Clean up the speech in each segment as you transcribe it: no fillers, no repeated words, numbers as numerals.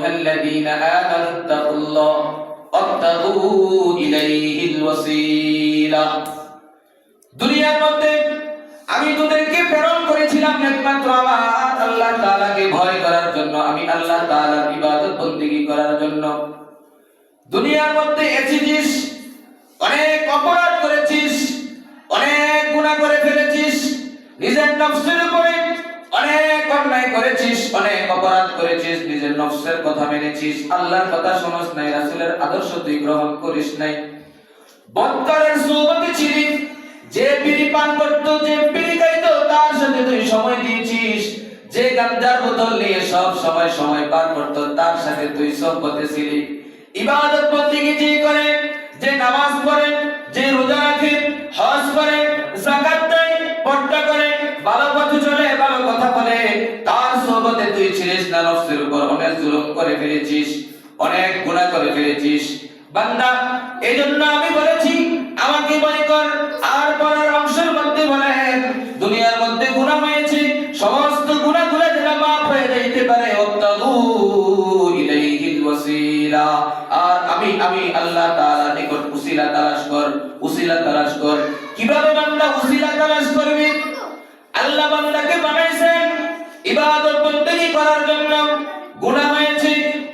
আইয়ুহাল্লাযীনা আমানু তাকুল্লাহ ওয়াবতাগু ইলাইহিল ওয়াসিলা। দুনিয়ার মধ্যে আমি তোদেরকে প্রেরণ করেছিলাম একমাত্র আমার আল্লাহ তাআলাকে ভয় করার জন্য, আমি আল্লাহ তাআলার ইবাদত বন্দেগী করার জন্য। দুনিয়ার মধ্যে এসেছিস, অনেক অপরাধ করেছিস, অনেক গুনাহ করে ফেলেছিস, নিজের নফসের উপরে অনেক অন্যায় করেছিস, অনেক অপরাধ করেছিস, নিজের নফসের কথা মেনেছিস, আল্লাহর কথা শুনস নাই, রাসূলের আদর্শ তুই গ্রহণ করিস নাই। বদকারের সুহবতে ছিলি, যে বিড়ি পান করতো, যে বিড়ি খাইতো তার সাথে তুই সময় দিয়েছিস, যে গাঞ্জার বোতল নিয়ে সব সময় পার করতো তার সাথে তুই সহবতে ছিলি। ইবাদত বন্দেগী যে করে, যে নামাজ পড়ে, যে রোজা রাখে, হজ করে, যাকাত দেয়, পর্দা করে, ভালো পথে চলে, ভালো কথা বলে, তার সুহবতে তুই ছিলিস না। নফসের উপর অনেক জুলুম করে ফেলেছিস, অনেক গুনাহ করে ফেলেছিস। বান্দা, এইজন্য আমি বলেছি আমাকে ভয় কর। আর পরের অংশের মধ্যে বলেন, দুনিয়ার মধ্যে গুনাহ হয়েছে, সমস্ত গুনাহগুলো যেন মাফ হয়ে যাইতে পারে। ওয়াবতাগু ইলাইহিল ওয়াসিলা। আর আমি আল্লাহ তাআলার নিকট উসিলা তালাশ কর, উসিলা তালাশ কর। কিভাবে বান্দা উসিলা তালাশ করবে? আল্লাহ বান্দাকে বানাইছেন ইবাদত বন্দেগী করার জন্য। গুনাহ হয়েছে,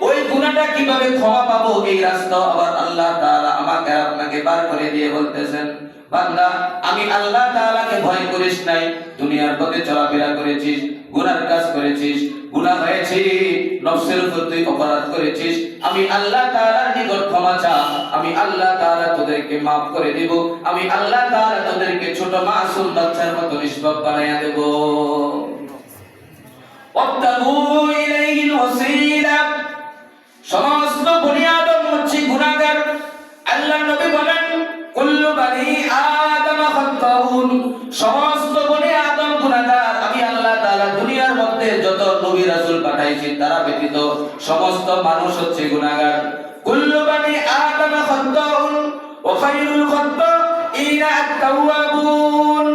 ওই গুনাহটা কিভাবে ক্ষমা পাবো এই রাস্তা আবার আল্লাহ তাআলা আমাকে আপনাকে বার করে দিয়ে বলতেছেন, বান্দা আমি আল্লাহ তাআলাকে ভয় করিস নাই, দুনিয়ার পথে চলাফেরা করেছিস, গুনাহর কাজ করেছিস, গুনাহ হয়েছে, নফসের উপর তুই অপরাধ করেছিস, আমি আল্লাহ তাআলার নিকট ক্ষমা চা, আমি আল্লাহ তাআলা তোদেরকে maaf করে দেব, আমি আল্লাহ তাআলা তোদেরকে ছোট মাসুম বাচ্চার মতো নিষ্পাপ বানায়া দেব। ওয়াবতাগু ইলাইহিল ওয়াসিলা। সমস্ত বনি আদম হচ্ছে গুনাহগার। আল্লাহর নবী বলেন, কুল্লু বনি আদম খাত্তাউন। সমস্ত বনি আদম গুনাহগার। আমি আল্লাহ তাআলা দুনিয়ার মধ্যে যত নবী রাসূল পাঠাইছি তারা ব্যতীত সমস্ত মানুষ হচ্ছে গুনাহগার। কুল্লু বনি আদম খাত্তাউন ওয়া খায়রুল খাত্তাইনা আত-তাওয়াবুন।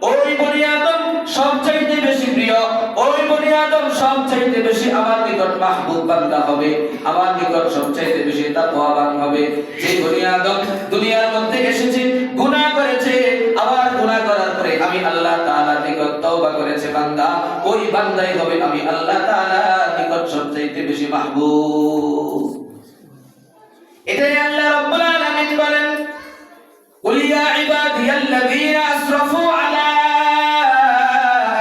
ওই বনি আদম সবচাইতে বেশি প্রিয়, ওই বনি আদম সবচাইতে বেশি আমার নিকট মাহবুব বান্দা হবে, আমার নিকট সবচাইতে বেশি তাকওয়াবান হবে যে বনি আদম দুনিয়ার মধ্যে এসেছে, গুনাহ করেছে, আবার গুনাহ করার পরে আমি আল্লাহ তাআলার নিকট তওবা করেছে বান্দা, ওই বান্দাই হবে আমি আল্লাহ তাআলার নিকট সবচাইতে বেশি মাহবুব। এটাই আল্লাহ রাব্বুল আলামিন বলেন, কুল ইয়া ইবাদিয়াল্লাযীনা আসরাফু আলা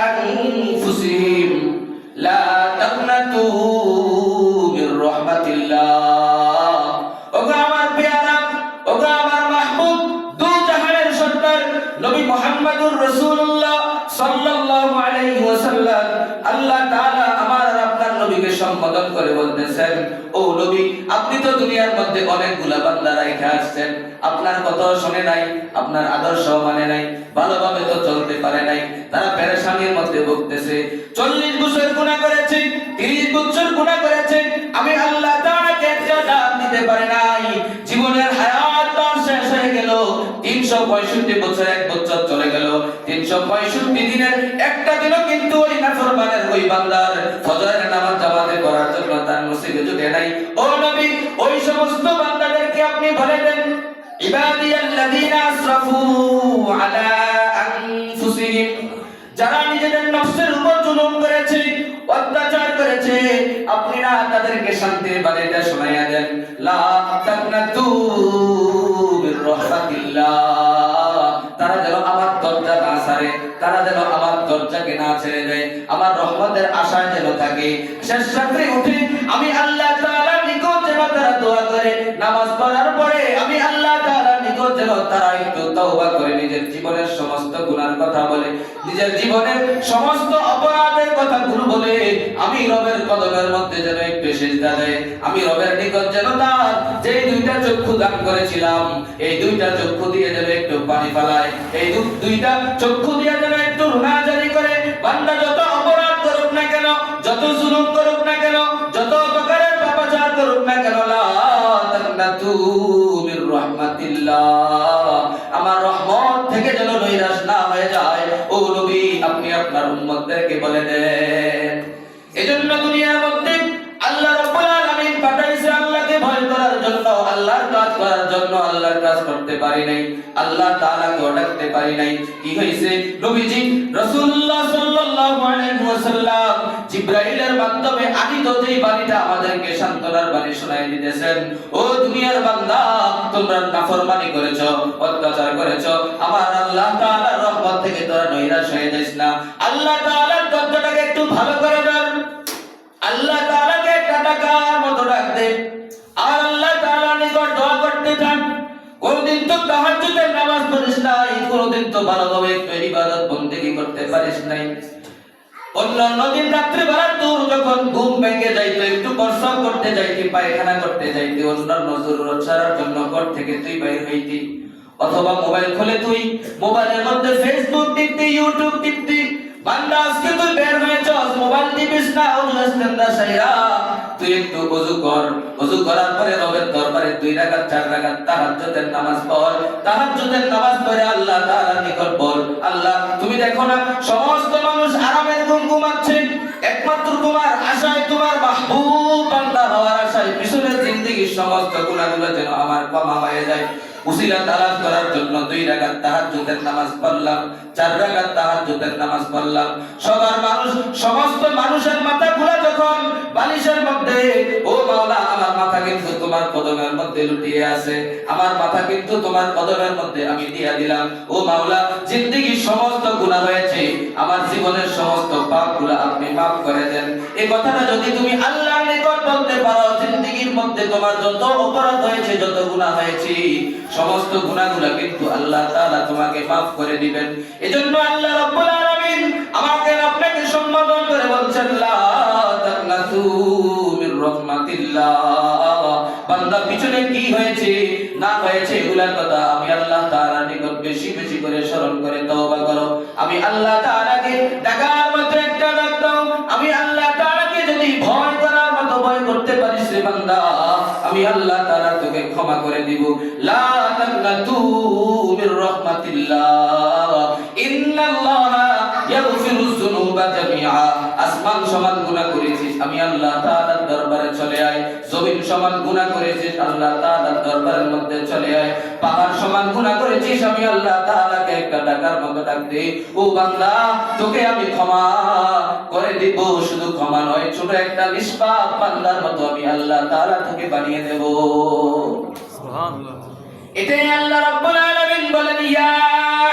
আনফুসিহিম লা তাকনাতু মির রাহমাতিল্লাহ। ওগো আমার পেয়ারা, ওগো আমার মাহবুব, দু জাহানের সরদার নবী মুহাম্মদুর রাসূলুল্লাহ সাল্লাল্লাহু আলাইহি ওয়াসাল্লাম, আল্লাহ তাআলা আমার আর আপনার নবীকে সম্বোধন করে বলতেছেন, ও নবী, আপনি তো দুনিয়ার মধ্যে অনেকগুলা বান্দা রাইখা আসছেন, আপনার কথা শুনে নাই, আপনার আদর্শ মানে নাই, ভালোভাবে তো চলতে পারে নাই, তারা পেরেশানির মধ্যে ভুগতেছে। 40 বছর গুনাহ করেছে, 30 বছর গুনাহ করেছে, আমি আল্লাহ তাআলাকে একটা দাম দিতে পারে নাই, জীবনের হায়াত তার শেষ হয়ে গেল। 365 বছর, এক বছর চলে গেল, 365 দিনের একটা দিনও কিন্তু ওই নাফরমানের ওই বান্দার ফজরের নামাজ জামাতে পড়ার জন্য তার নসিবে জুটে নাই। ও নবী, ওই সমস্ত বান্দাদেরকে আপনি বলে দেন, ইবাদিয়াল্লাযীনা আসরাফু আলা আনফুসিহিম, যারা নিজেদের নফসের উপর জুলুম করেছে, অত্যাচার করেছে, আপনি না তাদেরকে শান্তির বাণীটা শোনাইয়া দেন, লা তাকনাতু মির রাহমাতিল্লাহ। তারা যেন আমার দরজা না ছাড়ে, তারা যেন আমার দরজাকে না ছেড়ে দেয়, আমার রহমতের আশায় যেন থাকে। শেষ রাত্রে উঠে আমি আল্লাহ তাআলার নিকট যেন তারা দোয়া করে, নামাজ পড়ার পরে আমি আল্লাহ তাআলার নিকট যেন তারা একটু তওবা করে নিজের জীবনের সমস্ত গুনাহর কথা বলে, নিজের জীবনের সমস্ত অপরাধের কথাগুলো বলে, আমি রবের কদমের মধ্যে যেন একটু সিজদা দেয়, আমি রবের নিকট যেন তার যে দুইটা চক্ষু দান করেছিলাম এই দুইটা চক্ষু দিয়ে যেন একটু পানি ফেলায়, এই দুইটা চক্ষু দিয়ে যেন একটু রুনাজারি করে। বান্দা যত অপরাধ করুক না কেন, যত জুলুম করুক না কেন, যত প্রকারের পাপাচার করুক না কেন, লা তাকনাতু মির রাহমাতিল্লাহ, আমার রহমত থেকে যেন নৈরাশ না হয়ে যায়। ও নবী, আপনি আপনার উম্মতদেরকে বলে দেন। এজন্য দুনিয়ার মধ্যে আল্লাহ রাব্বুল আলামিন আল্লাহর কাজ করার জন্য আল্লাহর কাজ করতে পারি নাই, আল্লাহ তাআলাকে ডাকতে পারি নাই। কি হইছে? নবীজি রাসূলুল্লাহ সাল্লাল্লাহু আলাইহি ওয়াসাল্লাম জিবরাইলের মাধ্যমে আদিত যেই বাণীটা আমাদেরকে সান্তনার বাণী শোনায় দিতেছেন, ও দুনিয়ার বান্দা, তোমরা নাফরমানি করেছো, অত্যাচার করেছো, আমার আল্লাহ তাআলার রহমত থেকে তোরা নৈরাশ হয়ে যাস না। আল্লাহ তাআলার দরজাটাকে একটু ভালো করে ধর, আল্লাহ তাআলাকে একটা ডাকার মতো ডাক দে, আর আল্লাহ তাআলার নিকট দোয়া করতে থাক। কোনদিন তো তাহাজ্জুদের নামাজ পড়িস নাই, কোনদিন তো ভালোভাবে একটু ইবাদত বন্দেগী করতে পারিস নাই। অন্যান্য দিন রাত্রে বেলা তোর যখন ঘুম ভেঙে যাইতো, একটু প্রস্রাব করতে যাইতি, পায়খানা করতে যাইতি, অন্যান্য জরুরত ছাড়ার জন্য ঘর থেকে তুই বাইর হইতি, অথবা মোবাইল খুলে তুই মোবাইলের মধ্যে ফেসবুক টিপতি, ইউটিউব টিপতি। বান্দা আজকে তুই বের হয়েছস, মোবাইল টিপিস না, ওজুস্তেন্দা সাইরা তুই একটু ওযু কর, ওযু করার পরে রবের দরবারে 2 রাকাত 4 রাকাত তাহাজ্জুদের নামাজ পড়, তাহাজ্জুদের নামাজ পড়ে আল্লাহ তাআলার নিকট বল, আল্লাহ তুমি দেখো না সমস্ত মানুষ আরামের ঘুম ঘুমাচ্ছে, একমাত্র তোমার আশায়, তোমার মাহবুব বান্দা হওয়ার আশায় পিছনের জিন্দেগীর সমস্ত গুনাহগুলো যেন আমার ক্ষমা হয়ে যায়। উসিলা তালাশ করার জন্য 2 রাকাত তাহাজ্জুদের নামাজ পড়লাম, 4 রাকাত তাহাজ্জুদের নামাজ পড়লাম। সবার মানুষ, সমস্ত মানুষের মাথাগুলো যখন বালিশের মধ্যে, ও মাওলা আমার মাথা কিন্তু তোমার কদমের মধ্যে লুটিয়ে আছে, আমার মাথা কিন্তু তোমার কদমের মধ্যে আমি দিয়া দিলাম। ও মাওলা, জিন্দেগীর সমস্ত গুনাহ হয়েছে, আমার জীবনের সমস্ত পাপগুলো আপনি মাফ করে দেন। এই কথাটা যদি তুমি আল্লাহর নিকট বলতে পারো, জিন্দেগীর মধ্যে তোমার যত অপরাধ হয়েছে, যত গুনাহ হয়েছে, সমস্ত গুনাহগুলো কিন্তু আল্লাহ তাআলা তোমাকে maaf করে দিবেন। এজন্য আল্লাহ রাব্বুল আলামিন আমাকে আপনাকে সম্বোধন করে বলছেন, লা তাকনাতু মির রাহমাতিল্লাহ। বান্দা পিছনে কি হয়েছে না হয়েছে এগুলার কথা আমি আল্লাহ তাআলার নিকট বেশি বেশি করে স্মরণ করে তওবা করো। আমি আল্লাহ তাআলাকে ডাকার মতো একটা ডাক দাও। আমি আল্লাহ তাআলাকে যদি ভয় করার মতো ভয় করতে পারিস রে বান্দা, আমি আল্লাহ তাআলা তোকে ক্ষমা করে দিব। লা তাকনাতু মির রাহমাতিল্লাহ, ইন্নাল্লাহা ইয়াগফিরুয যুনুবা জামিআ। আসমান সমান গুনাহ করেছিস, আমি আল্লাহ তাআলার দরবারে চলে আয়। জমিন সমান গুনাহ করেছিস, আল্লাহ তাআলার দরবারের মধ্যে চলে আয়। পাহাড় সমান গুনাহ করেছিস, আমি আল্লাহ তাআলাকে একটা ডাকার মতো ডাক দে। ও বান্দা, তোকে আমি ক্ষমা করে দিব। শুধু ক্ষমা নয়, ছোট একটা নিষ্পাপ বান্দার মতো আমি আল্লাহ তাআলা তোকে বানিয়ে দেব। সুবহানাল্লাহ। এটাই আল্লাহ রাব্বুল আলামিন বলেন, ইয়া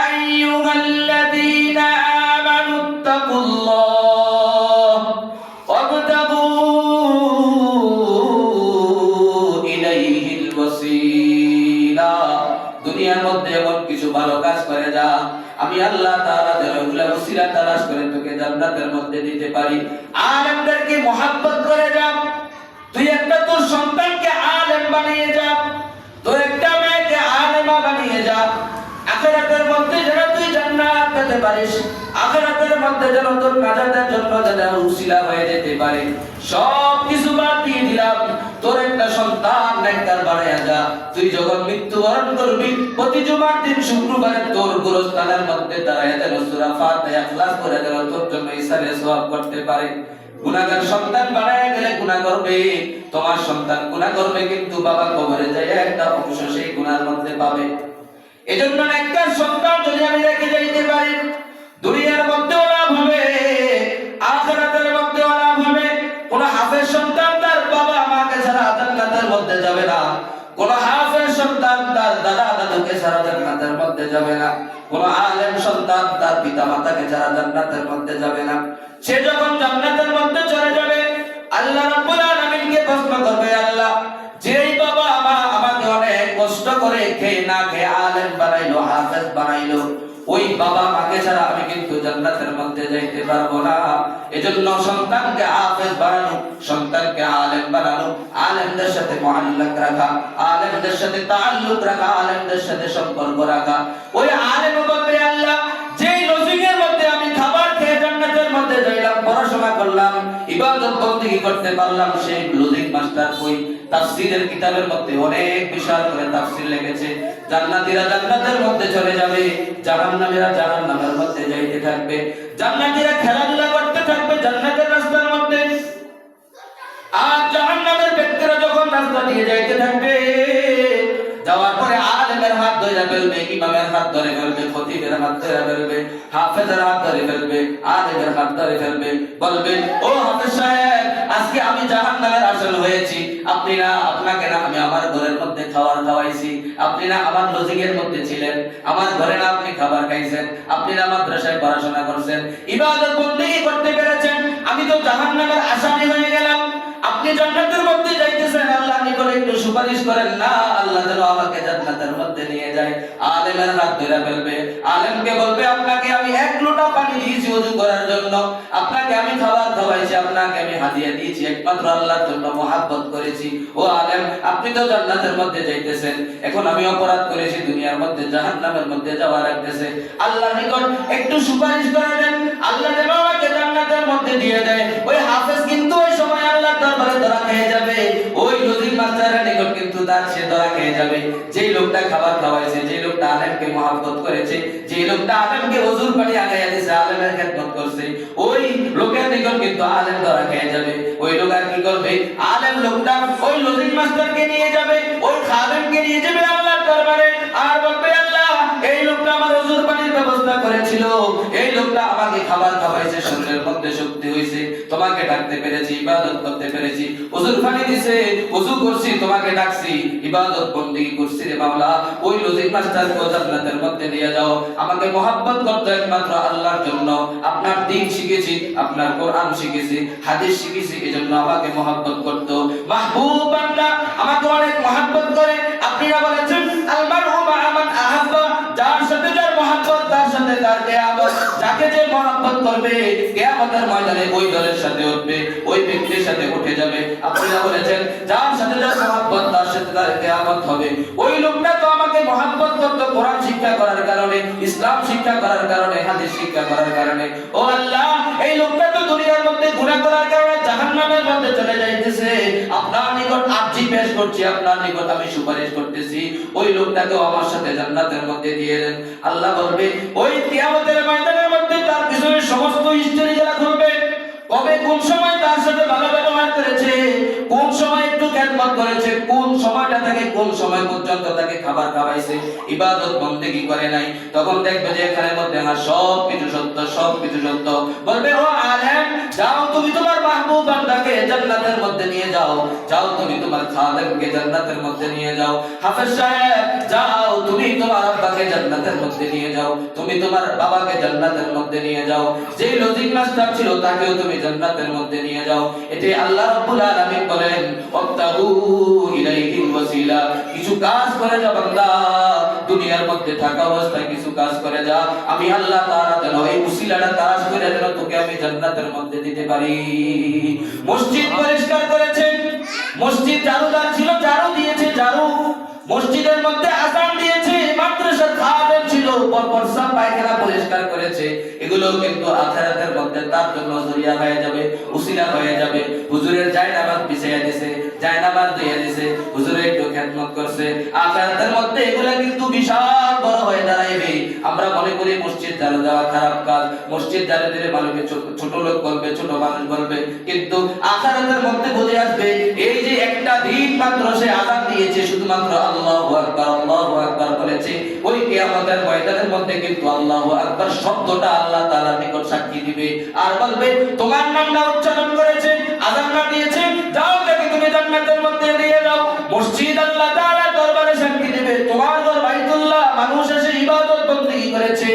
আইয়ুহাল্লাযীনা আমানুত্তাকুল্লাহ ওয়াবতাগু ইলাইহিল ওয়াসিলা। দুনিয়ার মধ্যে এমন কিছু ভালো কাজ করে যা, আমি আল্লাহ তাআলা যেন ওগুলা ওসিলা তালাশ করে তোকে জান্নাতের মধ্যে দিতে পারি। আলেমদেরকে মহব্বত করে যা, তুই একটা তোর সন্তানকে আলেম বানিয়ে যা, তোর একটা মেয়েকে আলেমা বানিয়ে যা। আখিরাতের মধ্যে যেন তুই জান্নাত পেতে পারিস, আখিরাতের মধ্যে যেন তোর নাজাতের জন্য যেন উসিলা হয়ে যেতে পারে। সব কিছু বাদ দিয়ে দিলাম, তোর একটা সন্তান নেককার বানায়া যা। তুই যখন মৃত্যুবরণ করবি, প্রতি জুমার দিন শুক্রবারে তোর গোরস্থানের মধ্যে দাঁড়ায়া যেন সূরা ফাতিহা ইখলাস করে যেন তোর জন্য ইসারে সওয়াব করতে পারে। গুনাহগার সন্তান বানায়া গেলে গুনাহ করবে, তোমার সন্তান গুনাহ করবে, কিন্তু বাবা কবরে যায় একটা অংশ সেই গুনাহর মধ্যে পাবে। এজন্য নেককার সন্তান যদি আমি রেখে যাইতে পারি, দুনিয়ার মধ্যেও লাভ হবে, আখিরাতের মধ্যেও লাভ হবে। কোন হাফেজ সন্তান তার বাবা মাকে ছাড়া জান্নাতের মধ্যে যাবে না, কোন হাফেজ সন্তান তার দাদা দাদুকে ছাড়া জান্নাতের মধ্যে যাবে না, কোন আলেম সন্তান তার পিতা মাতাকে ছাড়া জান্নাতের মধ্যে যাবে না। সে যখন জান্নাতের মধ্যে চলে যাবে, আল্লাহ রাব্বুল আলামিনকে প্রশ্ন করবে, আল্লাহ যেই বাবা মা আমাকে অনেক কষ্ট করে খেয়ে না খেয়ে আলেম বানাইলো, হাফেজ বানাইলো, ওই বাবা মাকে ছাড়া আমি কিন্তু জান্নাতের মধ্যে যাইতে পারবো না। এজন্য সন্তানকে হাফেজ বানানো, সন্তানকে আলেম বানানো, আলেমদের সাথে মুআল্লাক রাখা, আলেমদের সাথে তাআল্লুক রাখা, আলেমদের সাথে সম্পর্ক রাখা। ওই আলেম বলবে, আল্লাহ যেই লজিকের মধ্যে আমি খাবার খেয়ে জান্নাতের মধ্যে যাইলাম, পড়াশোনা করলাম, ইবাদত বন্দেগী করতে পারলাম, সেই লজিক মাস্টার কই? তাফসীরের কিতাবের মধ্যে অনেক বিশাল করে তাফসীর লিখেছে। জান্নাতীরা জান্নাতের মধ্যে চলে যাবে, জাহান্নামীরা জাহান্নামের মধ্যে যাইতে থাকবে। জান্নাতীরা খেলাধুলা করতে থাকবে জান্নাতের রাস্তার মধ্যে, আর জাহান্নামের ব্যক্তিরা যখন রাস্তা দিয়ে যাইতে থাকবে, ধরে ফেলবে, ইমামের হাত ধরে ফেলবে, খতিবের হাত ধরে ফেলবে, হাফেজের হাত ধরে ফেলবে, আলেমের হাত ধরে ফেলবে, বলবে ও হাফেজ সাহেব আজকে আমি জাহান্নামের আসল হয়েছি, আপনি না আপনাকে না আমি আমার ঘরের মধ্যে খাবার খাওয়াইছি, আপনি না আমার লজিকের মধ্যে ছিলেন, আমার ঘরে না আপনি খাবার খাইছেন, আপনি না মাদ্রাসায় পড়াশোনা করছেন, ইবাদত বন্দেগী করতে পেরেছেন, আমি তো জাহান্নামের আসামি হয়ে গেলাম, আপনি জান্নাতের মধ্যে যাইতেছেন, আল্লাহ নিকট একটু সুপারিশ করেন না, আল্লাহ যেন আমাকে জান্নাতের মধ্যে নিয়ে যায়। আলেমের হাত ধরে ফেলবে, আলেমকে বলবে আপনাকে আমি এক লোটা পানি দিয়েছি ওযু করার জন্য, আপনাকে আমি খাবার খাওয়াইছি, আপনাকে আমি হাদিয়া দিয়েছি একমাত্র আল্লাহর জন্য মহব্বত করেছি, ও আলেম আপনি তো জান্নাতের মধ্যে যাইতেছেন, এখন আমি অপরাধ করেছি দুনিয়ার মধ্যে জাহান্নামের মধ্যে যাওয়া লাগতেছে, আল্লাহর নিকট একটু সুপারিশ করে দেন, আল্লাহ যেন আমাকে জান্নাতের মধ্যে দিয়ে দেয়। ওই হাফেজ কিন্তু ওই সময় আল্লাহর দরবারে ধরা খেয়ে যাবে, ওই লজিক মাস্টারের নিকট কিন্তু তার সে ধরা খেয়ে যাবে, যেই লোকটা খাবার খাওয়াইছে, যেই লোকটা আলেমকে মহব্বত করেছে, যেই লোকটা আলেমকে ওযুর পানি আগাইয়া দিয়েছে, আলেমের খেদমত করছে, ওই লোকের নিকট কিন্তু আলেম ধরা খেয়ে যাবে। ওই লোক আর কি করবে, আলেম লোকটা ওই লজিক মাস্টারকে নিয়ে যাবে, ওই খাদেমকে নিয়ে যাবে আল্লাহর দরবারে, আর বলবে আল্লাহ এই লোকটা আমার ওযুর পানির ব্যবস্থা করেছিল, এই লোকটা আমাকে খাবার খাওয়াইছে, শরীরের মধ্যে শক্তি হইছে, তোমাকে ডাকতে পেরেছি, ইবাদত করতে পেরেছি, ওযুর পানি দিছে, ওযু করছি, তোমাকে ডাকছি, ইবাদত বন্দেগী করছি রে মাওলা, ওই লজিক মাস্টারকে জান্নাতের মধ্যে নিয়ে যাও, আমাকে মহব্বত করতে একমাত্র আল্লাহর জন্য, আপনার দ্বীন শিখেছি, আপনার কোরআন শিখেছি, হাদিস শিখেছি, এজন্য আমাকে মহব্বত করতো, মাহবুব বান্দা আমাকে অনেক মহব্বত করে, আপনিরা বলেছেন আল মারহু মা মান আহাব্বা, যার সাথে যার মহব্বত তার সাথে তার কিয়ামত, যাকে যে মহব্বত করবে কিয়ামতের ময়দানে ওই দলের সাথে উঠবে, ওই ব্যক্তির সাথে উঠে যাবে, আপনারা বলেছেন যার সাথে যার মহব্বত তার সাথে তার কিয়ামত হবে, ওই লোকটা তো আমাকে মহব্বত করতো কোরআন শিক্ষা করার কারণে, ইসলাম শিক্ষা করার কারণে, হাদিস শিক্ষা করার কারণে, ও আল্লাহ এই লোকটা তো দুনিয়ার মধ্যে গুনাহ করার কারণে জাহান্নামের মধ্যে চলে যাইতেছে, আপনার নিকট আরজি পেশ করছি, আপনার নিকট আমি সুপারিশ করতেছি, ওই লোকটাকে আমার সাথে জান্নাতের মধ্যে দিয়ে দেন। আল্লাহ বলবে ওই কিয়ামতের ময়দানের মধ্যে তার পিছনে সমস্ত হিস্টরি যারা খুলবে, কবে কোন সময় তার সাথে ভালো ব্যবহার করেছে, কোন সময় একটু খেদমত করেছে, কোন সময়টা থেকে কোন সময় পর্যন্ত তাকে খাবার খাওয়াইছে, ইবাদত বন্দেগী করে নাই, তখন দেখবে যে এখানের মধ্যে হ্যাঁ সব কিছু সত্য, সব কিছু সত্য, বলবে ও আলেম যাও তুমি তোমার মাহবুব বান্দাকে জান্নাতের মধ্যে নিয়ে যাও, যাও তুমি তোমার খাদেমকে জান্নাতের মধ্যে নিয়ে যাও, হাফেজ সাহেব যাও তুমি তোমার আব্বাকে জান্নাতের মধ্যে নিয়ে যাও, তুমি তোমার বাবাকে জান্নাতের মধ্যে নিয়ে যাও, যেই লজিক মাস্টার ছিল তাকেও তুমি জান্নাতের মধ্যে নিয়ে যাও। এটাই আল্লাহ রাব্বুল আলামিন বলেন ওয়াবতাগু ইলাইহিল ওয়াসিলা, কিছু কাজ করে যা বান্দা, দুনিয়ার মধ্যে থাকা অবস্থায় কিছু কাজ করে যা, আমি আল্লাহ তাআলা যেন এই উসিলাটা তালাশ করে যেন তোকে আমি জান্নাতের মধ্যে দিতে পারি। মসজিদ পরিষ্কার করেছেন, মসজিদ ঝাড়ুদার ছিল ঝাড়ু দিয়েছে ঝাড়ু, মসজিদের মধ্যে আযান দিয়েছে, মাদ্রাসার খাদেম ছিল পরপর সব পায়খানা পরিষ্কার করেছে, এগুলো কিন্তু আখিরাতের মধ্যে তার জন্য জরিয়া হয়ে যাবে, উসিলা হয়ে যাবে। হুজুরের জায়নামাজ বিছাইয়া দিয়েছে, জায়নামাজ দিয়ে দিয়েছে, হুজুরের একটু খেদমত করছে, আখিরাতের মধ্যে এগুলো কিন্তু বিশাল বড় হয়ে দাঁড়াইবে। আমরা মনে করি মসজিদ ঝাড়ু দেওয়া খারাপ কাজ, মসজিদ ঝাড়ু দিলে মানুষকে ছোট লোক বলবে, ছোট মানুষ বলবে, কিন্তু আখিরাতের মধ্যে বুঝে আসবে এই যে একটা দিন মাত্র সে আযান দিয়েছে, শুধুমাত্র আল্লাহু আকবার, আল্লাহু আকবার বলেছে, ওই কিয়ামতের ময়দানের মধ্যে কিন্তু আল্লাহু আকবার শব্দটা আল্লাহ তাআলার নিকট সাক্ষী দিবে, আর বলবে তোমার নামটা উচ্চারণ করেছে, আযান না দিয়েছে, যাও তাকে তুমি জান্নাতের মধ্যে নিয়ে যাও। মসজিদ আল্লাহ তাআলার দরবারে সাক্ষী দিবে, তোমার ঘর বাইতুল্লাহ, মানুষ এসে ইবাদত বন্দেগী করেছে,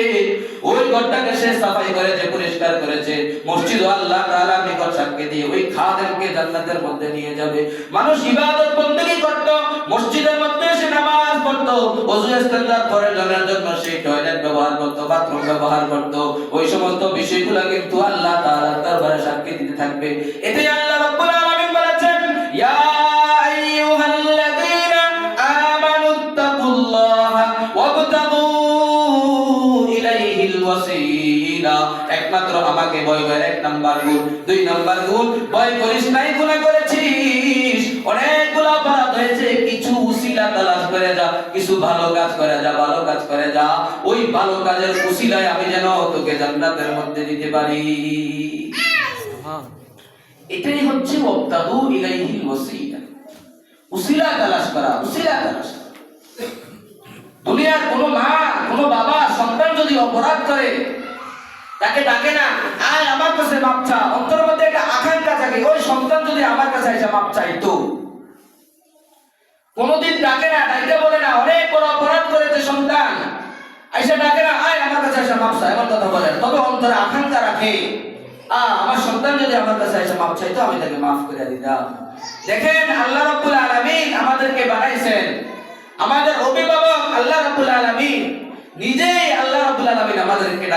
ওই ঘরটাকে সে সাফাই করেছে, পরিষ্কার করেছে, মসজিদ আল্লাহ তাআলার নিকট সাক্ষী দিয়ে ওই খাদেমকে জান্নাতের মধ্যে নিয়ে যাবে। মানুষ ইবাদত বন্দেগী করত, মসজিদের মধ্যে এসে নামাজ পড়তো, ওযু ইস্তেনজা করে জনের জন্য সেই টয়লেট ব্যবহার করত, বাথরুম ব্যবহার করত, ওই সমস্ত বিষয়গুলো কিন্তু আল্লাহ তাআলার দরবারে সাক্ষী দিতে থাকবে। এটাই আল্লাহ রাব্বুল আলামিন বলেছেন ইয়া আইয়ুহাল্লাযীনা আমানুত্তাকুল্লাহা ওয়াবতাগু ইলাইহিল ওয়াসিলা, একমাত্র আমাকে ভয় করে, এক নাম্বার গুণ। দুই নাম্বার গুণ, ভয় করিস নাই গুনাহ করেছিস, অনেকগুলো অপরাধ হয়েছে, কিছু উসিলা তালাশ করে যা, কিছু ভালো কাজ করে যা, ভালো কাজ করে যা, ওই ভালো কাজের উসিলায় আমি যেন তোকে জান্নাতের মধ্যে দিতে পারি। এটাই হচ্ছে ওয়াবতাগু ইলাইহিল ওয়াসিলা, উসিলা তালাশ করা, উসিলা তালাশ। দুনিয়ার কোনো মা কোনো বাবা সন্তান যদি অপরাধ করে তাকে ডাকে না, আয় আমার কাছে মাপ চা। অন্তরের মধ্যে একটা আকাঙ্ক্ষা থাকে, ওই সন্তান যদি আমার কাছে এসে মাপ চাইতো। কোনদিন ডাকে না, ডাইতে বলে না, অনেক বড় অপরাধ করেছে সন্তান, আইসা ডাকে না, আয় আমার কাছে এসে মাপ চা, এমন কথা বলে। তবে অন্তরে আকাঙ্ক্ষা রাখে, আমার সন্তান যদি আমার কাছে এসে মাপ চাইতো আমি তাকে মাফ করে দিতাম। দেখেন আল্লাহ রাব্বুল আলামিন আমাদেরকে বানাইছেন, আমাদের অভিভাবক আল্লাহ রাব্বুল আলামিন নিজেই আল্লাহ রাব্বুল আলামিন আমাদেরকে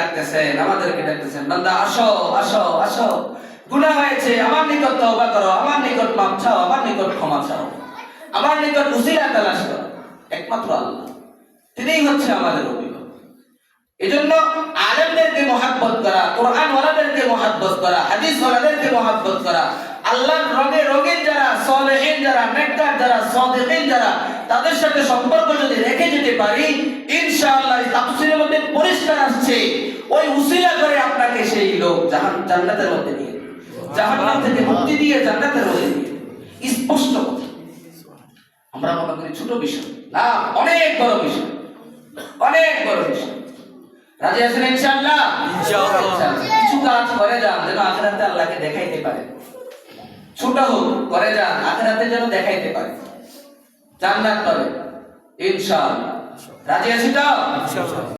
ডাকতেছেন, বান্দা আসো আসো আসো, গুনাহ হয়েছে, আমার নিকট তওবা করো, আমার নিকট মাপ চাও, আমার নিকট ক্ষমা চাও, আমার নিকট উসিলা তালাশ করো। একমাত্র আল্লাহ, তিনিই হচ্ছে আমাদের অভিভাবক। এজন্য আলেমদেরকে মহব্বত করা, কোরআন ওয়ালাদেরকে মহব্বত করা, হাদিস ওয়ালাদেরকে মহব্বত করা, আল্লাহর রঙে যারা সালেহিন, যারা নেককার, যারা সাদিকিন, যারা তাদের সাথে সম্পর্ক যদি রেখে যেতে পারি, ইনশাআল্লাহ তাফসীরের মধ্যে পরিষ্কার আসছে, ওই উসিলা করে আপনাকে সেই লোক জান্নাতের মধ্যে নিয়ে, জাহান্নাম থেকে মুক্তি দিয়ে জান্নাতের মধ্যে নিয়ে। স্পষ্ট কথা। আমরা মনে করি ছোট বিষয় না, অনেক বড় বিষয়, অনেক বড় বিষয়। রাজি আছেন ইনশাআল্লাহ? ইনশাআল্লাহ। কিছু কাজ করে যান যেন আখিরাতে আল্লাহকে দেখাইতে পারে, ছোট হোক করে যান, আখিরাতে যেন দেখাইতে পারে, জান্নাত পাবে ইনশাআল্লাহ। রাজি আছি তো? ইনশাআল্লাহ।